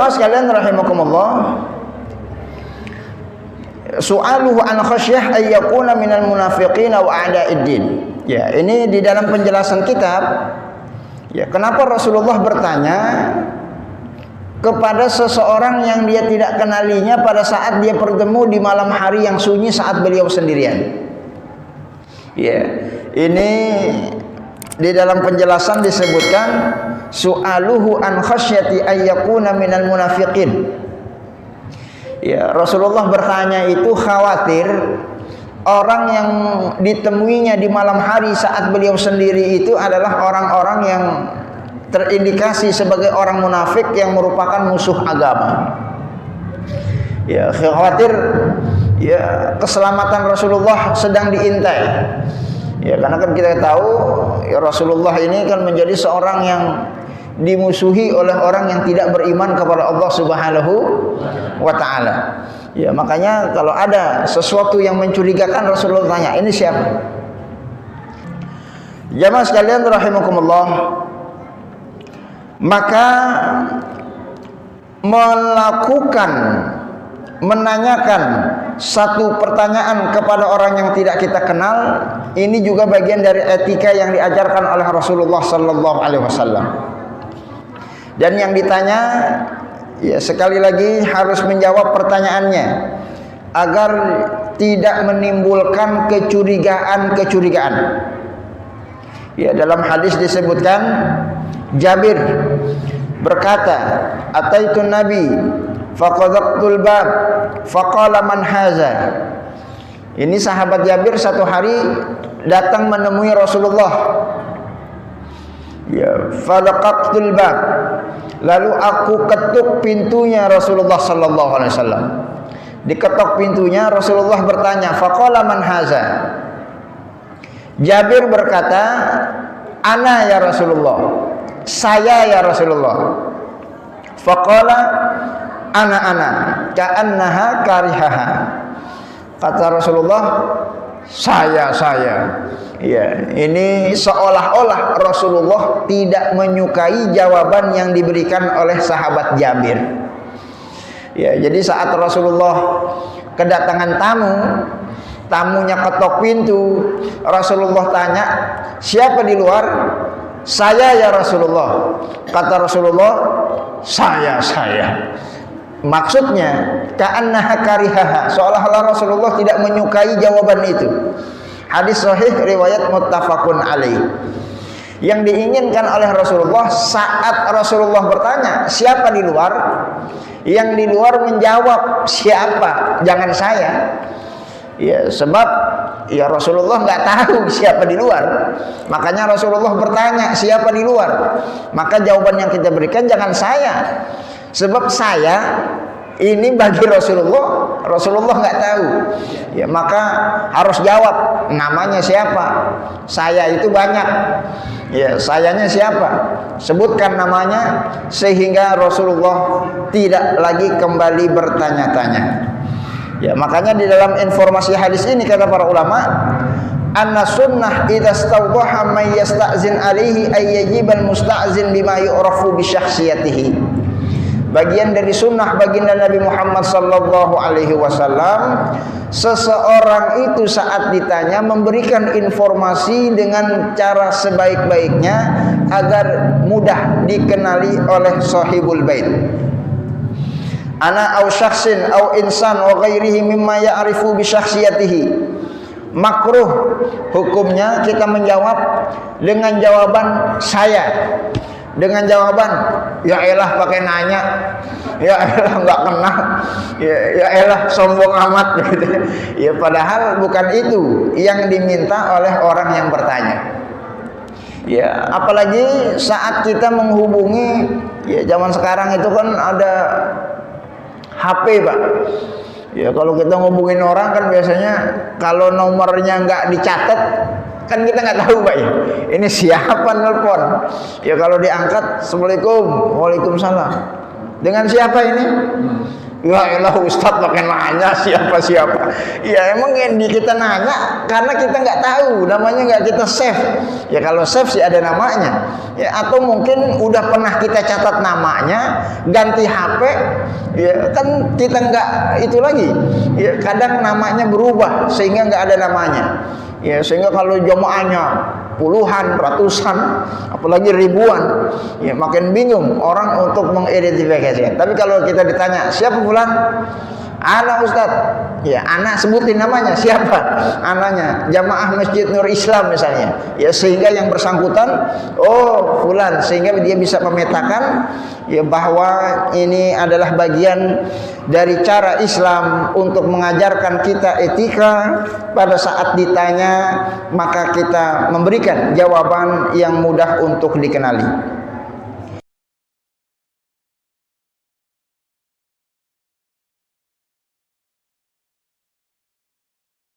jamaah sekalian rahimakumullah, su'aluhu an khasyah ay yakuna minal munafiqin wa a'da'iddin. Ya, ini di dalam penjelasan kitab. Ya, kenapa Rasulullah bertanya kepada seseorang yang dia tidak kenalinya pada saat dia bertemu di malam hari yang sunyi saat beliau sendirian. Ya, ini di dalam penjelasan disebutkan su'aluhu an khasyati ayyakuna minal munafiqin. Ya, Rasulullah bertanya itu khawatir orang yang ditemuinya di malam hari saat beliau sendiri itu adalah orang-orang yang terindikasi sebagai orang munafik yang merupakan musuh agama. Ya, khawatir ya keselamatan Rasulullah sedang diintai. Ya, karena kan kita tahu ya Rasulullah ini kan menjadi seorang yang dimusuhi oleh orang yang tidak beriman kepada Allah Subhanahu wa taala. Ya, makanya kalau ada sesuatu yang mencurigakan Rasulullah tanya, ini siapa? Jamaah sekalian rahimakumullah, maka menanyakan satu pertanyaan kepada orang yang tidak kita kenal, ini juga bagian dari etika yang diajarkan oleh Rasulullah sallallahu alaihi wasallam. Dan yang ditanya ya sekali lagi harus menjawab pertanyaannya agar tidak menimbulkan kecurigaan. Ya, dalam hadis disebutkan Jabir berkata, "Ataitun Nabi faqadaqtul bab faqala man haza." Ini sahabat Jabir satu hari datang menemui Rasulullah. Ya, falaqaqtul bab. Lalu aku ketuk pintunya Rasulullah sallallahu alaihi wasallam. Diketok pintunya, Rasulullah bertanya, "Faqala man haza?" Jabir berkata, "Ana ya Rasulullah." Saya ya Rasulullah. Faqala ana ka'annaha karihaha. Kata Rasulullah, saya. Ya, ini seolah-olah Rasulullah tidak menyukai jawaban yang diberikan oleh sahabat Jabir. Ya, jadi saat Rasulullah kedatangan tamunya ketok pintu, Rasulullah tanya, "Siapa di luar?" "Saya ya Rasulullah." Kata Rasulullah, saya. Maksudnya ka'annaha karihaha, seolah-olah Rasulullah tidak menyukai jawaban itu. Hadis sahih riwayat muttafaqun alaih. Yang diinginkan oleh Rasulullah saat Rasulullah bertanya, "Siapa di luar?" Yang di luar menjawab, "Siapa? Jangan saya." Ya, sebab ya Rasulullah nggak tahu siapa di luar. Makanya Rasulullah bertanya, "Siapa di luar?" Maka jawaban yang kita berikan, jangan saya. Sebab saya ini bagi Rasulullah nggak tahu. Ya, maka harus jawab namanya siapa. Saya itu banyak. Ya, sayanya siapa? Sebutkan namanya sehingga Rasulullah tidak lagi kembali bertanya-tanya. Ya, makanya di dalam informasi hadis ini kata para ulama, anna sunnah idza stawdaha may yasta'zin alaihi ay yajibal musta'zin bima yu'rafu bi syakhsiyatihi. Bagian dari sunnah baginda Nabi Muhammad sallallahu alaihi wasallam, seseorang itu saat ditanya memberikan informasi dengan cara sebaik-baiknya agar mudah dikenali oleh sahibul bait. Ana au syakhsin au insan wa ghairihi mimma ya'rifu bi syakhsiyatihi. Makruh hukumnya kita menjawab dengan jawaban saya, dengan jawaban ya elah pakai nanya, ya elah nggak kenal, ya elah sombong amat gitu. Ya padahal bukan itu yang diminta oleh orang yang bertanya. Ya, apalagi saat kita menghubungi, ya zaman sekarang itu kan ada HP, Pak. Ya, kalau kita ngubungin orang kan biasanya kalau nomornya nggak dicatat kan kita nggak tahu, Pak, ya. Ini siapa nelpon? Ya kalau diangkat, "Assalamualaikum." "Waalaikumsalam." "Dengan siapa ini?" Ya elah Ustadz pakai nanya siapa-siapa. Ya emang kita nanya karena kita nggak tahu, namanya nggak kita save. Ya kalau save sih ada namanya. Ya atau mungkin udah pernah kita catat namanya, ganti HP, ya kan kita nggak itu lagi. Ya kadang namanya berubah sehingga nggak ada namanya. Ya sehingga kalau jamaahnya puluhan, ratusan, apalagi ribuan, ya makin bingung orang untuk mengidentifikasi. Tapi kalau kita ditanya siapa fulan, anak Ustadz, ya anak sebutin namanya siapa, anaknya jamaah Masjid Nur Islam misalnya, ya sehingga yang bersangkutan, oh fulan, sehingga dia bisa memetakan ya bahwa ini adalah bagian dari cara Islam untuk mengajarkan kita etika. Pada saat ditanya maka kita memberikan jawaban yang mudah untuk dikenali.